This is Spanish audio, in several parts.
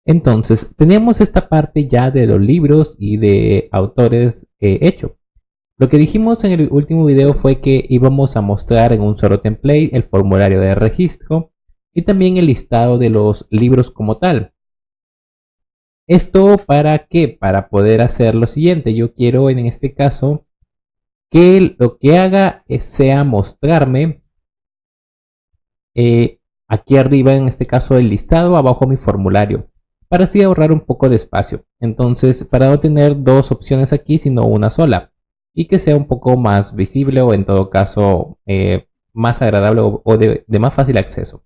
Entonces, tenemos esta parte ya de los libros y de autores hecho. Lo que dijimos en el último video fue que íbamos a mostrar en un solo template el formulario de registro y también el listado de los libros como tal. ¿Esto para qué? Para poder hacer lo siguiente. Yo quiero en este caso que lo que haga sea mostrarme aquí arriba, en este caso el listado, abajo mi formulario, para así ahorrar un poco de espacio. Entonces, para no tener dos opciones aquí, sino una sola, y que sea un poco más visible o en todo caso más agradable o de más fácil acceso.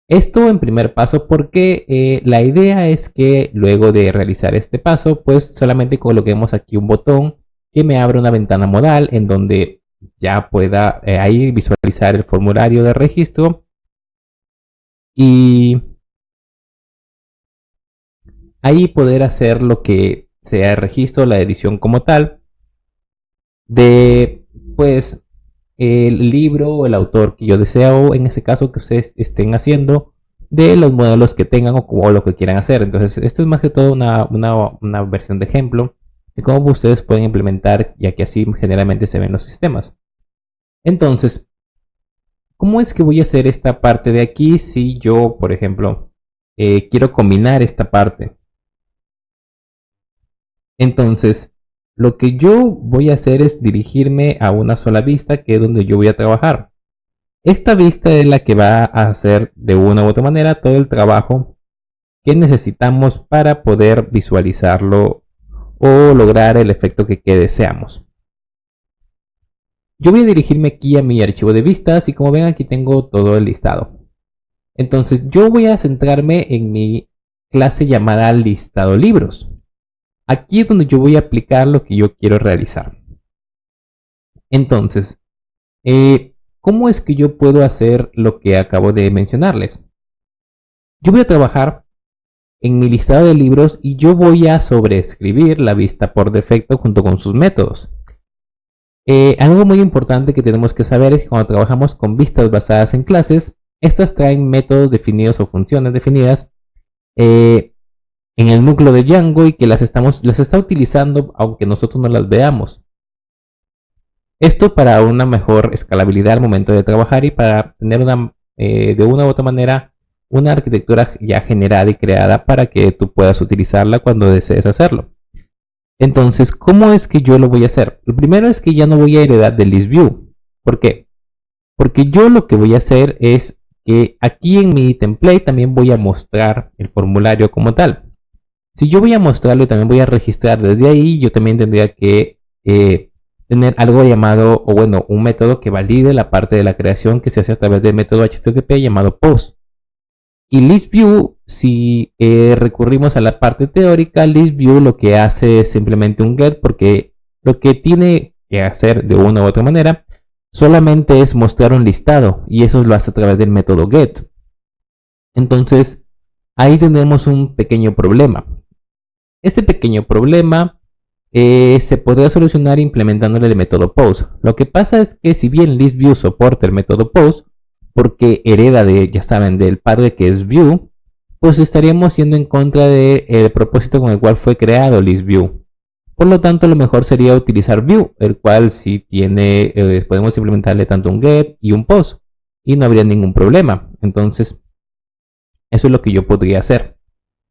Esto en primer paso porque la idea es que luego de realizar este paso, pues solamente coloquemos aquí un botón que me abra una ventana modal en donde ya pueda ahí visualizar el formulario de registro y ahí poder hacer lo que sea el registro, la edición como tal de pues el libro o el autor que yo deseo, en ese caso que ustedes estén haciendo, de los modelos que tengan o lo que quieran hacer. Entonces, esto es más que todo una versión de ejemplo de cómo ustedes pueden implementar, ya que así generalmente se ven los sistemas. Entonces, ¿cómo es que voy a hacer esta parte de aquí si yo, por ejemplo, quiero combinar esta parte? Entonces, lo que yo voy a hacer es dirigirme a una sola vista, que es donde yo voy a trabajar. Esta vista es la que va a hacer de una u otra manera todo el trabajo que necesitamos para poder visualizarlo o lograr el efecto que deseamos. Yo voy a dirigirme aquí a mi archivo de vistas y como ven aquí tengo todo el listado. Entonces yo voy a centrarme en mi clase llamada listado libros. Aquí es donde yo voy a aplicar lo que yo quiero realizar. Entonces, ¿cómo es que yo puedo hacer lo que acabo de mencionarles? Yo voy a trabajar en mi listado de libros y yo voy a sobreescribir la vista por defecto junto con sus métodos. Algo muy importante que tenemos que saber es que cuando trabajamos con vistas basadas en clases, estas traen métodos definidos o funciones definidas en el núcleo de Django y que las está utilizando aunque nosotros no las veamos. Esto para una mejor escalabilidad al momento de trabajar y para tener de una u otra manera una arquitectura ya generada y creada para que tú puedas utilizarla cuando desees hacerlo. Entonces, ¿cómo es que yo lo voy a hacer? Lo primero es que ya no voy a heredar de ListView. ¿Por qué? Porque yo lo que voy a hacer es que aquí en mi template también voy a mostrar el formulario como tal. Si yo voy a mostrarlo y también voy a registrar desde ahí, yo también tendría que tener algo llamado, o bueno, un método que valide la parte de la creación que se hace a través del método HTTP llamado POST. Y ListView, si recurrimos a la parte teórica, ListView lo que hace es simplemente un get, porque lo que tiene que hacer de una u otra manera solamente es mostrar un listado, y eso lo hace a través del método get. Entonces, ahí tenemos un pequeño problema. Este pequeño problema se podría solucionar implementándole el método post. Lo que pasa es que si bien ListView soporta el método post, porque hereda de, ya saben, del padre que es view, pues estaríamos yendo en contra del propósito con el cual fue creado ListView. Por lo tanto, lo mejor sería utilizar view, el cual sí tiene, podemos implementarle tanto un get y un post, y no habría ningún problema. Entonces, eso es lo que yo podría hacer.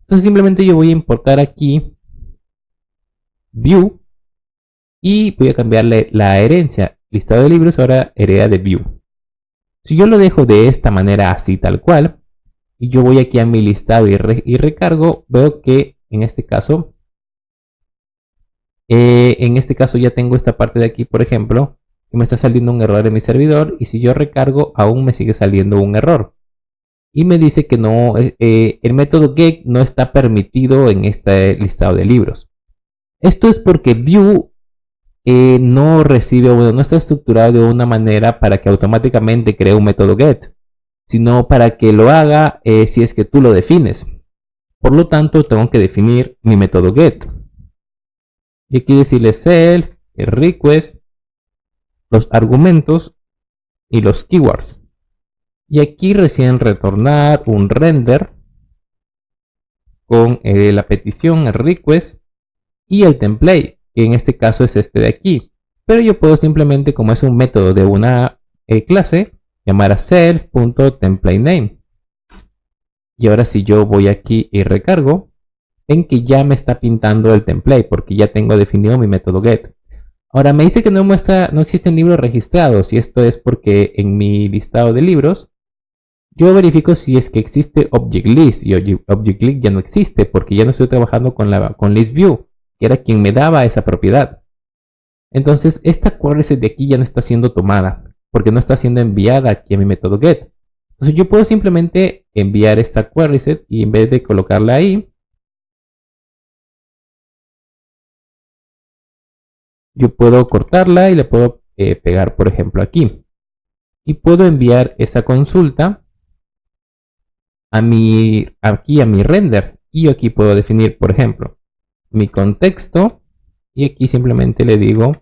Entonces simplemente yo voy a importar aquí view y voy a cambiarle la herencia. Listado de libros ahora hereda de view. Si yo lo dejo de esta manera así tal cual y yo voy aquí a mi listado y recargo, veo que en este caso ya tengo esta parte de aquí, por ejemplo, que me está saliendo un error en mi servidor y si yo recargo aún me sigue saliendo un error. Y me dice que no, el método get no está permitido en este listado de libros. Esto es porque view no recibe, bueno, no está estructurado de una manera para que automáticamente cree un método get, sino para que lo haga si es que tú lo defines. Por lo tanto, tengo que definir mi método get. Y aquí decirle self request los argumentos y los keywords. Y aquí recién retornar un render con la petición, el request y el template, que en este caso es este de aquí. Pero yo puedo simplemente, como es un método de una clase, llamar a self.templateName. Y ahora si yo voy aquí y recargo, ven que ya me está pintando el template porque ya tengo definido mi método get. Ahora me dice que no existen libros registrados, y esto es porque en mi listado de libros yo verifico si es que existe Object List, y Object List ya no existe porque ya no estoy trabajando con ListView, que era quien me daba esa propiedad. Entonces esta query set de aquí ya no está siendo tomada porque no está siendo enviada aquí a mi método get. Entonces yo puedo simplemente enviar esta query set y en vez de colocarla ahí, yo puedo cortarla y la puedo pegar, por ejemplo, aquí. Y puedo enviar esa consulta aquí a mi render. Y yo aquí puedo definir, por ejemplo, mi contexto. Y aquí simplemente le digo,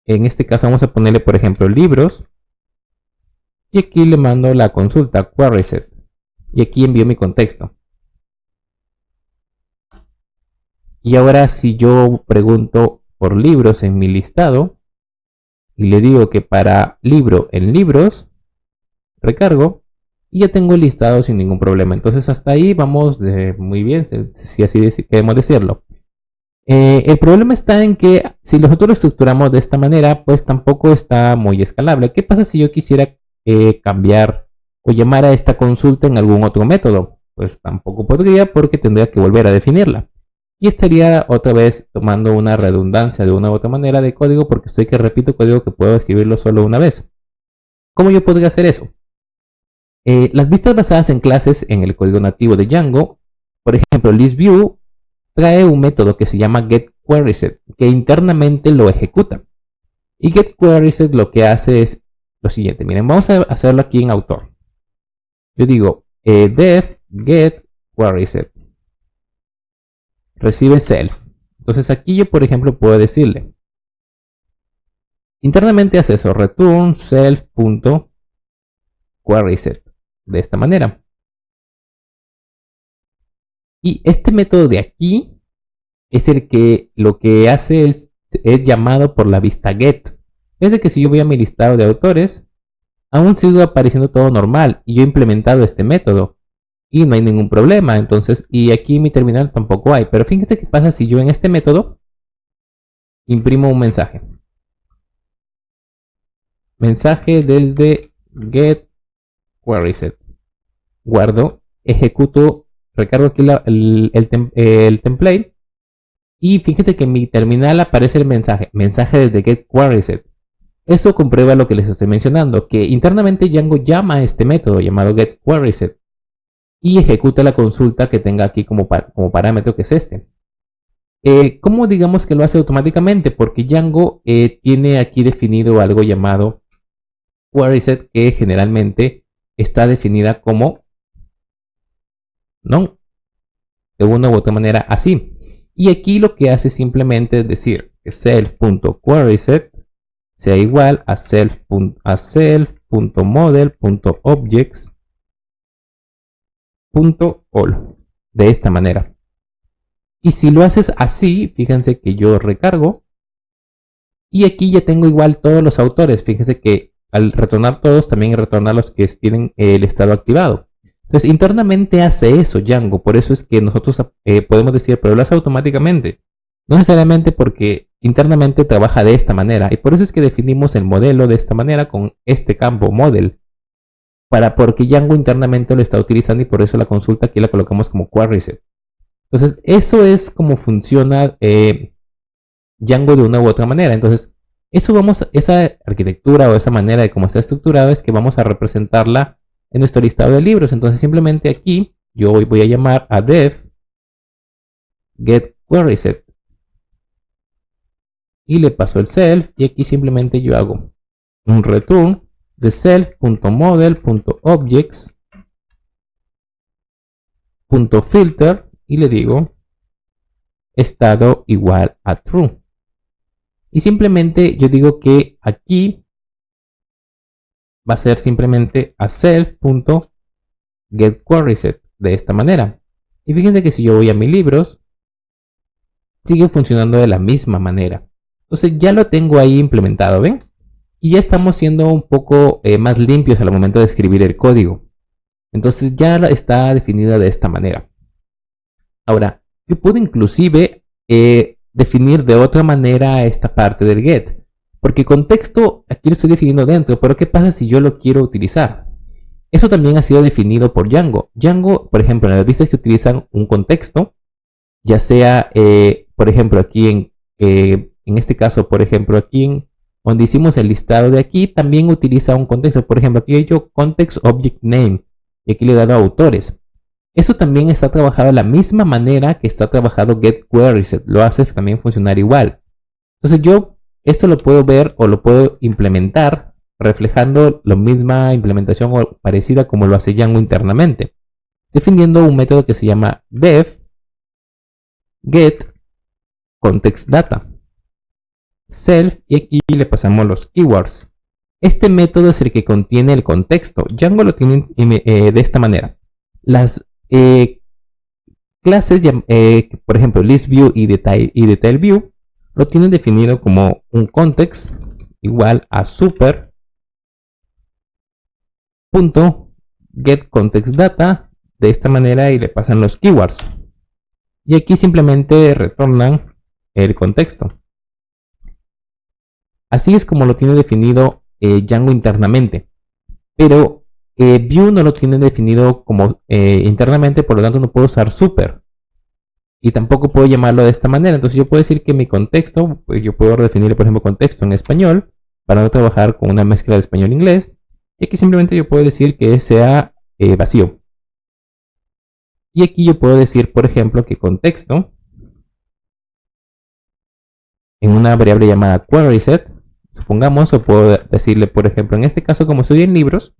en este caso vamos a ponerle, por ejemplo, libros. Y aquí le mando la consulta, query set. Y aquí envío mi contexto. Y ahora si yo pregunto por libros en mi listado y le digo que para libro en libros, recargo y ya tengo el listado sin ningún problema. Entonces hasta ahí vamos muy bien, si así queremos decirlo. El problema está en que si nosotros lo estructuramos de esta manera, pues tampoco está muy escalable. ¿Qué pasa si yo quisiera cambiar o llamar a esta consulta en algún otro método? Pues tampoco podría porque tendría que volver a definirla. Y estaría otra vez tomando una redundancia de una u otra manera de código porque estoy que repito código que puedo escribirlo solo una vez. ¿Cómo yo podría hacer eso? Las vistas basadas en clases en el código nativo de Django, por ejemplo, ListView trae un método que se llama getQuerySet, que internamente lo ejecuta. Y getQuerySet lo que hace es lo siguiente. Miren, vamos a hacerlo aquí en autor. Yo digo def getQuerySet. Recibe self. Entonces aquí yo, por ejemplo, puedo decirle, internamente hace eso, return self.querySet. De esta manera. Y este método de aquí es el que lo que hace es llamado por la vista get. Es de que si yo voy a mi listado de autores, aún sigue apareciendo todo normal y yo he implementado este método y no hay ningún problema. Entonces, y aquí en mi terminal tampoco hay. Pero fíjense qué pasa si yo en este método imprimo un mensaje. Mensaje desde getQuerySet. Guardo, ejecuto, recargo aquí el template y fíjense que en mi terminal aparece el mensaje desde getQuerySet. Eso comprueba lo que les estoy mencionando, que internamente Django llama a este método llamado getQuerySet y ejecuta la consulta que tenga aquí como parámetro, que es este. ¿Cómo digamos que lo hace automáticamente? Porque Django tiene aquí definido algo llamado querySet, que generalmente está definida como no, de una u otra manera así. Y aquí lo que hace simplemente es decir que self.querySet sea igual a self.model.objects.all de esta manera. Y si lo haces así, fíjense que yo recargo y aquí ya tengo igual todos los autores. Fíjense que al retornar todos, también retornar los que tienen el estado activado. Entonces internamente hace eso Django, por eso es que nosotros podemos decir, pero lo hace automáticamente. No necesariamente porque internamente trabaja de esta manera, y por eso es que definimos el modelo de esta manera con este campo model, porque Django internamente lo está utilizando y por eso la consulta aquí la colocamos como querySet. Entonces eso es como funciona Django de una u otra manera. Entonces esa arquitectura o esa manera de cómo está estructurado es que vamos a representarla en nuestro listado de libros. Entonces simplemente aquí yo voy a llamar a def getQuerySet y le paso el self y aquí simplemente yo hago un return de self.model.objects.filter y le digo estado igual a true. Y simplemente yo digo que aquí va a ser simplemente a self.getQuerySet de esta manera. Y fíjense que si yo voy a mis libros, sigue funcionando de la misma manera. Entonces ya lo tengo ahí implementado, ¿ven? Y ya estamos siendo un poco más limpios al momento de escribir el código. Entonces ya está definida de esta manera. Ahora, yo puedo inclusive definir de otra manera esta parte del get. Porque contexto aquí lo estoy definiendo dentro, pero ¿qué pasa si yo lo quiero utilizar? Eso también ha sido definido por Django. Django, por ejemplo, en las vistas que utilizan un contexto, ya sea, por ejemplo, aquí en este caso, por ejemplo, aquí donde hicimos el listado de aquí, también utiliza un contexto. Por ejemplo, aquí he hecho context object name y aquí le he dado autores. Eso también está trabajado de la misma manera que está trabajado getQuerySet. Lo hace también funcionar igual. Entonces yo esto lo puedo ver o lo puedo implementar reflejando la misma implementación o parecida como lo hace Django internamente, definiendo un método que se llama def get context data self y aquí le pasamos los keywords. Este método es el que contiene el contexto. Django lo tiene de esta manera. Las clases, por ejemplo, ListView y DetailView, lo tienen definido como un context igual a super.getContextData de esta manera y le pasan los keywords. Y aquí simplemente retornan el contexto. Así es como lo tiene definido Django internamente. Pero Vue no lo tiene definido como internamente, por lo tanto no puedo usar super. Y tampoco puedo llamarlo de esta manera. Entonces yo puedo decir que mi contexto, pues yo puedo redefinir, por ejemplo, contexto en español, para no trabajar con una mezcla de español-inglés. Y aquí simplemente yo puedo decir que sea vacío. Y aquí yo puedo decir, por ejemplo, que contexto, en una variable llamada QuerySet, supongamos, o puedo decirle, por ejemplo, en este caso, como estoy en libros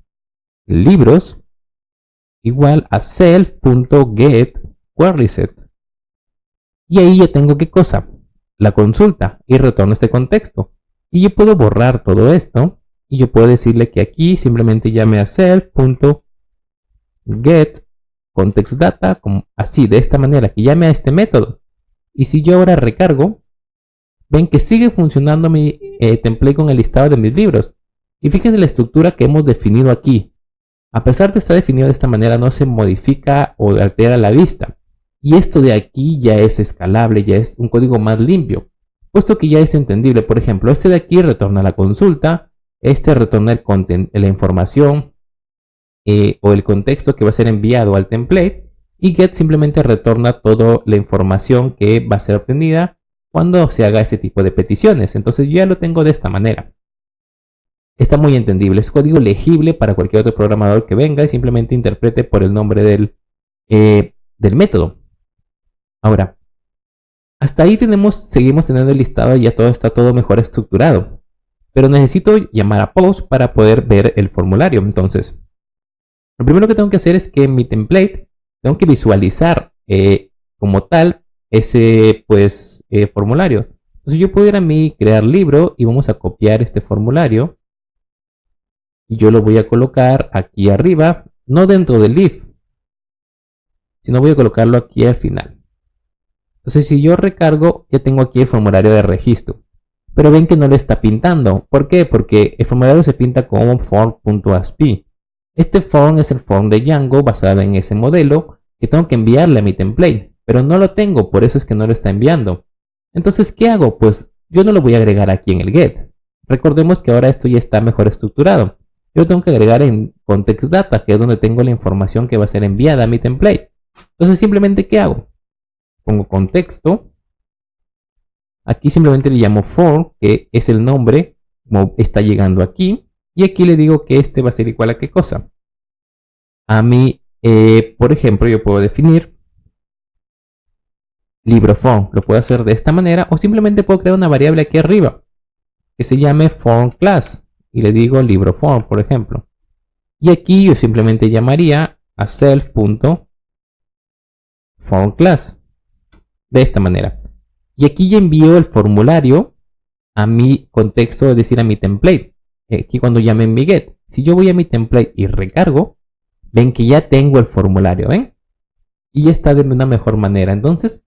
igual a self.getQuerySet. Y ahí ya tengo qué cosa, la consulta, y retorno este contexto. Y yo puedo borrar todo esto, y yo puedo decirle que aquí simplemente llame a self.getContextData, como así, de esta manera, que llame a este método. Y si yo ahora recargo, ven que sigue funcionando mi template con el listado de mis libros. Y fíjense la estructura que hemos definido aquí. A pesar de estar definido de esta manera, no se modifica o altera la vista. Y esto de aquí ya es escalable, ya es un código más limpio, puesto que ya es entendible. Por ejemplo, este de aquí retorna la consulta, este retorna la información o el contexto que va a ser enviado al template, y get simplemente retorna toda la información que va a ser obtenida cuando se haga este tipo de peticiones. Entonces ya lo tengo de esta manera. Está muy entendible, es código legible para cualquier otro programador que venga y simplemente interprete por el nombre del método. Ahora, hasta ahí seguimos teniendo el listado y ya todo está mejor estructurado. Pero necesito llamar a post para poder ver el formulario. Entonces, lo primero que tengo que hacer es que en mi template tengo que visualizar como tal ese formulario. Entonces yo puedo ir a mi crear libro y vamos a copiar este formulario. Y yo lo voy a colocar aquí arriba, no dentro del if, sino voy a colocarlo aquí al final. Entonces si yo recargo, ya tengo aquí el formulario de registro. Pero ven que no le está pintando. ¿Por qué? Porque el formulario se pinta como form.asp. Este form es el form de Django basado en ese modelo que tengo que enviarle a mi template. Pero no lo tengo, por eso es que no lo está enviando. Entonces, ¿qué hago? Pues yo no lo voy a agregar aquí en el get. Recordemos que ahora esto ya está mejor estructurado. Yo lo tengo que agregar en context data, que es donde tengo la información que va a ser enviada a mi template. Entonces, simplemente, ¿qué hago? Pongo contexto. Aquí simplemente le llamo form, que es el nombre, como está llegando aquí. Y aquí le digo que este va a ser igual a qué cosa. A mí, por ejemplo, yo puedo definir libro form. Lo puedo hacer de esta manera o simplemente puedo crear una variable aquí arriba que se llame form class. Y le digo libro form, por ejemplo. Y aquí yo simplemente llamaría a self.formClass. De esta manera. Y aquí ya envío el formulario a mi contexto, es decir, a mi template. Aquí cuando llame mi get, si yo voy a mi template y recargo, ven que ya tengo el formulario, ¿ven? Y ya está de una mejor manera. Entonces,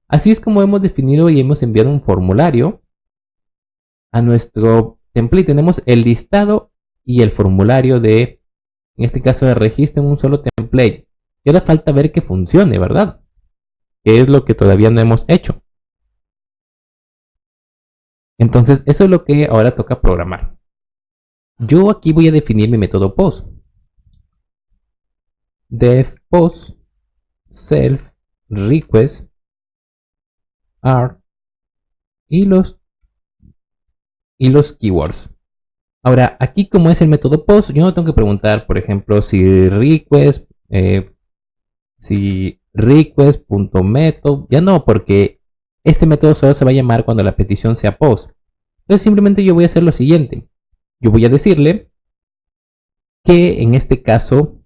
así es como hemos definido y hemos enviado un formulario a nuestro template. Tenemos el listado y el formulario de, en este caso, de registro en un solo template. Y ahora falta ver que funcione, ¿verdad? Que es lo que todavía no hemos hecho. Entonces, eso es lo que ahora toca programar. Yo aquí voy a definir mi método post. Def post self request are y los keywords. Ahora, aquí como es el método post, yo no tengo que preguntar, por ejemplo, si request.method, ya no, porque este método solo se va a llamar cuando la petición sea post. Entonces simplemente yo voy a hacer lo siguiente. Yo voy a decirle que en este caso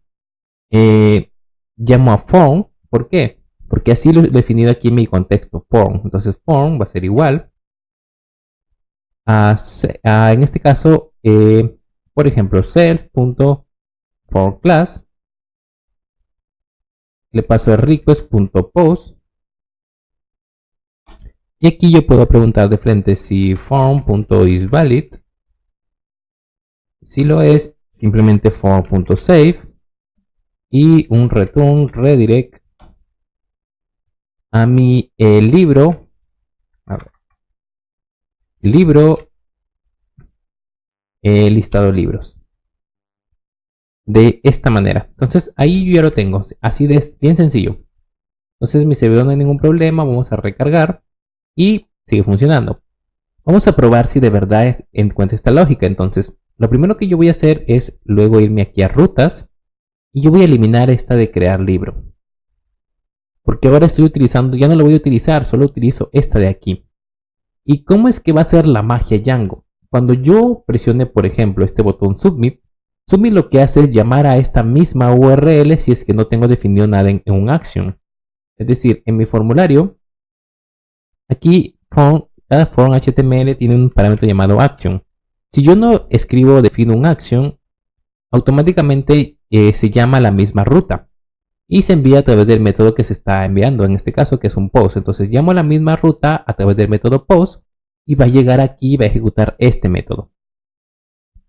llamo a form. ¿Por qué? Porque así lo he definido aquí en mi contexto, form. Entonces form va a ser igual en este caso, por ejemplo, self.forClass. Le paso a request.post. Y aquí yo puedo preguntar de frente si form.isValid. Si lo es, simplemente form.save. Y un return redirect a mi libro. A ver, libro listado de libros. De esta manera. Entonces ahí yo ya lo tengo. Así de bien sencillo. Entonces mi servidor no hay ningún problema. Vamos a recargar. Y sigue funcionando. Vamos a probar si de verdad encuentra esta lógica. Entonces, lo primero que yo voy a hacer es luego irme aquí a rutas. Y yo voy a eliminar esta de crear libro. Porque ahora estoy utilizando, ya no lo voy a utilizar, solo utilizo esta de aquí. ¿Y cómo es que va a ser la magia Django? Cuando yo presione, por ejemplo, este botón Submit, Submit lo que hace es llamar a esta misma URL si es que no tengo definido nada en un action. Es decir, en mi formulario, aquí cada form HTML tiene un parámetro llamado action. Si yo no escribo o defino un action, automáticamente se llama la misma ruta y se envía a través del método que se está enviando, en este caso que es un post. Entonces llamo la misma ruta a través del método post y va a llegar aquí y va a ejecutar este método.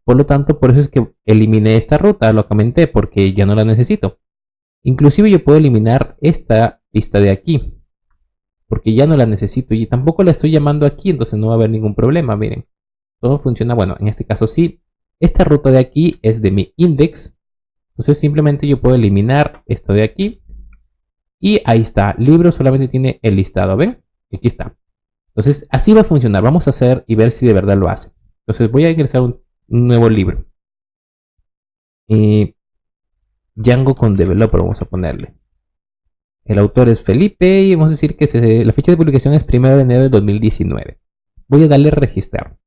Por lo tanto, por eso es que eliminé esta ruta, lo comenté, porque ya no la necesito. Inclusive yo puedo eliminar esta pista de aquí, porque ya no la necesito y tampoco la estoy llamando aquí, entonces no va a haber ningún problema. Miren, todo funciona. Bueno, en este caso sí. Esta ruta de aquí es de mi index. Entonces simplemente yo puedo eliminar esto de aquí. Y ahí está. Libro solamente tiene el listado. ¿Ven? Aquí está. Entonces así va a funcionar. Vamos a hacer y ver si de verdad lo hace. Entonces voy a ingresar un nuevo libro. Django con developer vamos a ponerle. El autor es Felipe y vamos a decir que la fecha de publicación es 1 de enero de 2019. Voy a darle registrar.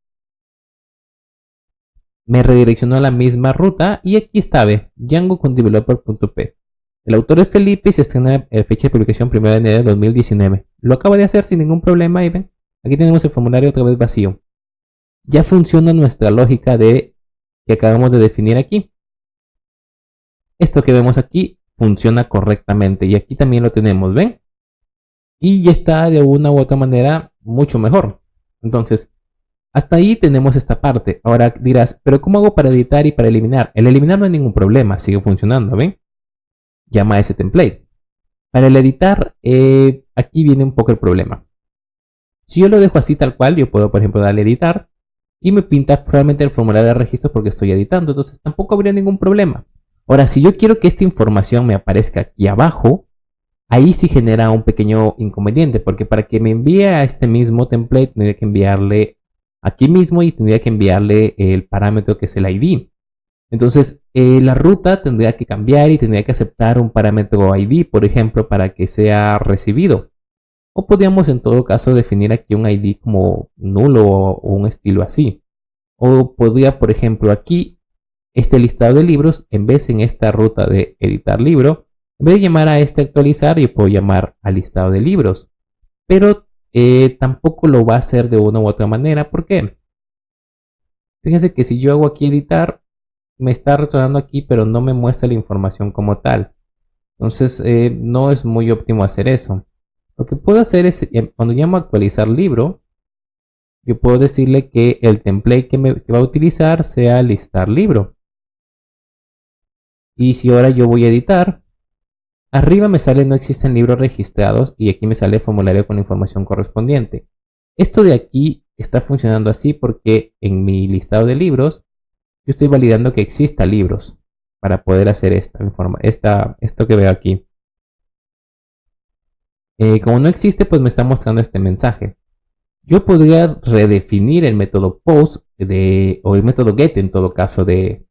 Me redireccionó a la misma ruta y aquí está, ve, Django con developer.p. El autor es Felipe y se estrena fecha de publicación 1 de enero de 2019. Lo acabo de hacer sin ningún problema y ven, aquí tenemos el formulario otra vez vacío. Ya funciona nuestra lógica que acabamos de definir aquí. Esto que vemos aquí funciona correctamente y aquí también lo tenemos, ¿ven? Y ya está de una u otra manera mucho mejor. Entonces, hasta ahí tenemos esta parte. Ahora dirás, ¿pero cómo hago para editar y para eliminar? El eliminar no hay ningún problema, sigue funcionando, ¿ven? Llama a ese template. Para el editar, aquí viene un poco el problema. Si yo lo dejo así tal cual, yo puedo, por ejemplo, darle editar y me pinta solamente el formulario de registro porque estoy editando, entonces tampoco habría ningún problema. Ahora, si yo quiero que esta información me aparezca aquí abajo, ahí sí genera un pequeño inconveniente, porque para que me envíe a este mismo template, tendría que enviarle aquí mismo y tendría que enviarle el parámetro que es el ID. Entonces, la ruta tendría que cambiar y tendría que aceptar un parámetro ID, por ejemplo, para que sea recibido. O podríamos en todo caso definir aquí un ID como nulo o un estilo así. O podría, por ejemplo, aquí este listado de libros, en esta ruta de editar libro, en vez de llamar a este actualizar, yo puedo llamar al listado de libros. Pero tampoco lo va a hacer de una u otra manera. ¿Por qué? Fíjense que si yo hago aquí editar, me está retornando aquí, pero no me muestra la información como tal. Entonces, no es muy óptimo hacer eso. Lo que puedo hacer es, cuando llamo a actualizar libro, yo puedo decirle que el template que va a utilizar sea listar libro. Y si ahora yo voy a editar, arriba me sale no existen libros registrados y aquí me sale el formulario con la información correspondiente. Esto de aquí está funcionando así porque en mi listado de libros yo estoy validando que exista libros para poder hacer esto que veo aquí. Como no existe, pues me está mostrando este mensaje. Yo podría redefinir el método post o el método get en todo caso de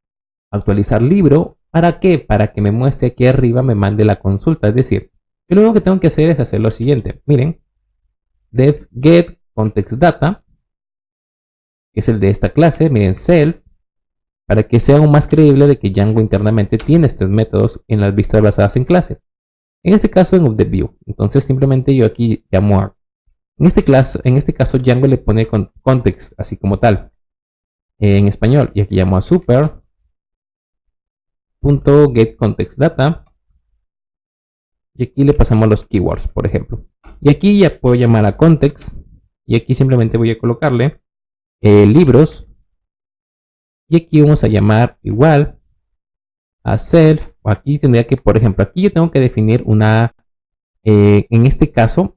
actualizar libro. ¿Para qué? Para que me muestre aquí arriba, me mande la consulta. Es decir, yo lo único que tengo que hacer es hacer lo siguiente. Miren, def get context data, que es el de esta clase. Miren, self, para que sea aún más creíble de que Django internamente tiene estos métodos en las vistas basadas en clase. En este caso en update view. Entonces simplemente yo aquí llamo a... En este caso Django le pone context así como tal. En español. Y aquí llamo a super.getContextData. Y aquí le pasamos los keywords, por ejemplo. Y aquí ya puedo llamar a context. Y aquí simplemente voy a colocarle libros. Y aquí vamos a llamar igual a self. Aquí tendría que, por ejemplo, aquí yo tengo que definir una, en este caso,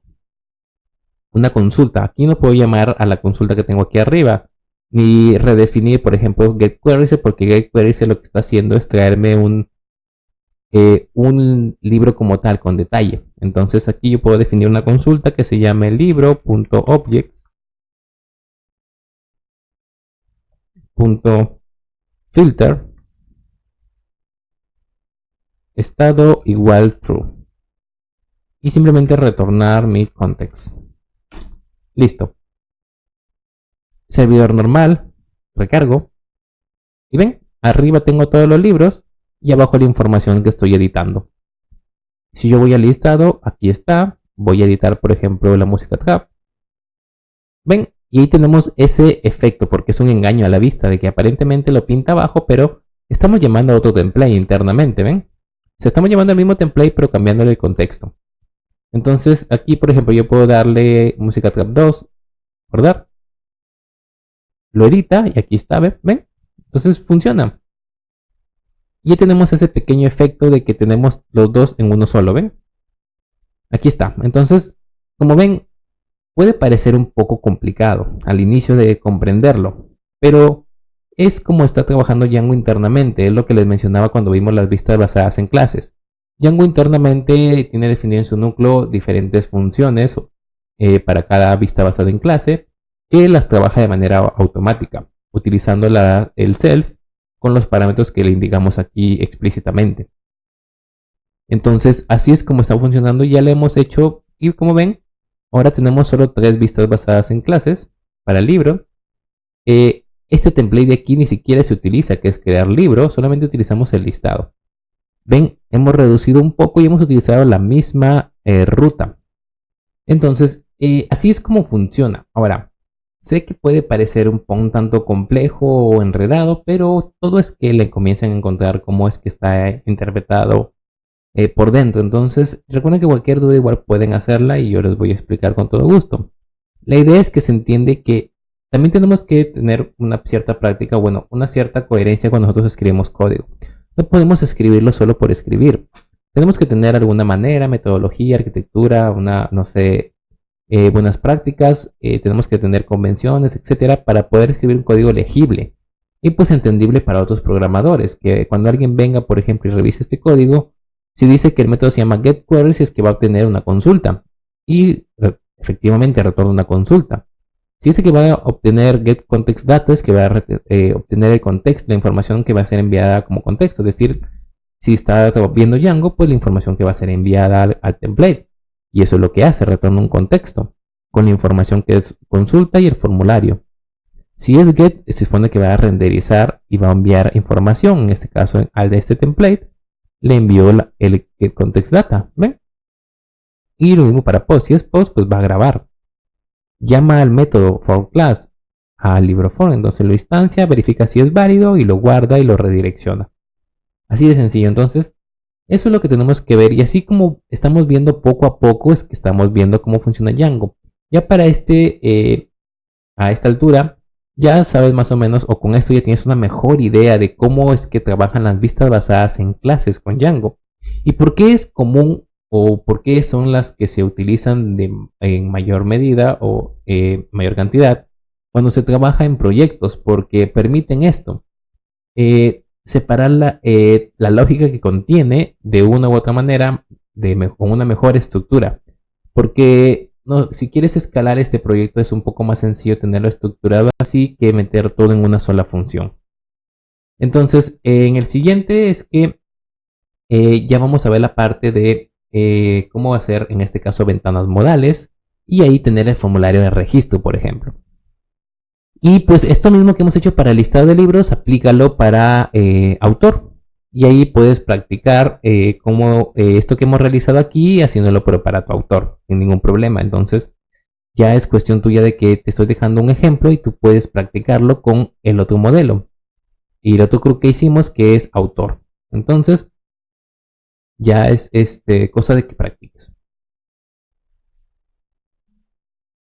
una consulta. Aquí no puedo llamar a la consulta que tengo aquí arriba. Ni redefinir, por ejemplo, getQueries, porque getQueries lo que está haciendo es traerme un libro como tal, con detalle. Entonces aquí yo puedo definir una consulta que se llame libro.objects.filter estado igual true. Y simplemente retornar mi context. Listo. Servidor normal. Recargo. Y ven, arriba tengo todos los libros y abajo la información que estoy editando. Si yo voy al listado, aquí está. Voy a editar, por ejemplo, la música trap. Ven, y ahí tenemos ese efecto, porque es un engaño a la vista de que aparentemente lo pinta abajo, pero estamos llamando a otro template internamente, ¿ven? Se estamos llamando al mismo template, pero cambiándole el contexto. Entonces, aquí, por ejemplo, yo puedo darle música trap 2, ¿verdad? Lo edita y aquí está, ¿ven? Entonces funciona. Y ya tenemos ese pequeño efecto de que tenemos los dos en uno solo, ¿ven? Aquí está. Entonces, como ven, puede parecer un poco complicado al inicio de comprenderlo, pero es como está trabajando Django internamente, es lo que les mencionaba cuando vimos las vistas basadas en clases. Django internamente tiene definido en su núcleo diferentes funciones para cada vista basada en clase, que las trabaja de manera automática, utilizando el self con los parámetros que le indicamos aquí explícitamente. Entonces, así es como está funcionando. Ya lo hemos hecho y como ven, ahora tenemos solo 3 vistas basadas en clases para el libro. Este template de aquí ni siquiera se utiliza, que es crear libro, solamente utilizamos el listado. Ven, hemos reducido un poco y hemos utilizado la misma ruta. Entonces, así es como funciona. Ahora, sé que puede parecer un tanto complejo o enredado, pero todo es que le comiencen a encontrar cómo es que está interpretado por dentro. Entonces, recuerden que cualquier duda igual pueden hacerla y yo les voy a explicar con todo gusto. La idea es que se entiende que también tenemos que tener una cierta práctica, bueno, una cierta coherencia cuando nosotros escribimos código. No podemos escribirlo solo por escribir. Tenemos que tener alguna manera, metodología, arquitectura, no sé, buenas prácticas, tenemos que tener convenciones, etcétera, para poder escribir un código legible y pues entendible para otros programadores. Que cuando alguien venga, por ejemplo, y revise este código, si dice que el método se llama getQueries, es que va a obtener una consulta y efectivamente retorna una consulta. Si dice que va a obtener getContextData, es que va a obtener el contexto, la información que va a ser enviada como contexto. Es decir, si está viendo Django, pues la información que va a ser enviada al template. Y eso es lo que hace, retorna un contexto con la información que es consulta y el formulario. Si es get, se supone que va a renderizar y va a enviar información. En este caso, al de este template, le envió el getContextData. ¿Ven? Y lo mismo para post. Si es post, pues va a grabar. llama al método forClass al libro for, entonces lo instancia, verifica si es válido y lo guarda y lo redirecciona. Así de sencillo. Entonces, eso es lo que tenemos que ver, y así como estamos viendo poco a poco es que estamos viendo cómo funciona Django. Ya para a esta altura, ya sabes más o menos, o con esto ya tienes una mejor idea de cómo es que trabajan las vistas basadas en clases con Django y por qué es común o por qué son las que se utilizan en mayor medida o mayor cantidad cuando se trabaja en proyectos, porque permiten esto, separar la lógica que contiene de una u otra manera con una mejor estructura. Porque no, si quieres escalar este proyecto es un poco más sencillo tenerlo estructurado así que meter todo en una sola función. Entonces, en el siguiente es que ya vamos a ver la parte de cómo hacer, en este caso, ventanas modales y ahí tener el formulario de registro, por ejemplo. Y pues esto mismo que hemos hecho para el listado de libros, aplícalo para autor. Y ahí puedes practicar como esto que hemos realizado aquí, haciéndolo pero para tu autor, sin ningún problema. Entonces ya es cuestión tuya de que te estoy dejando un ejemplo y tú puedes practicarlo con el otro modelo. Y el otro que hicimos que es autor. Entonces ya es cosa de que practiques.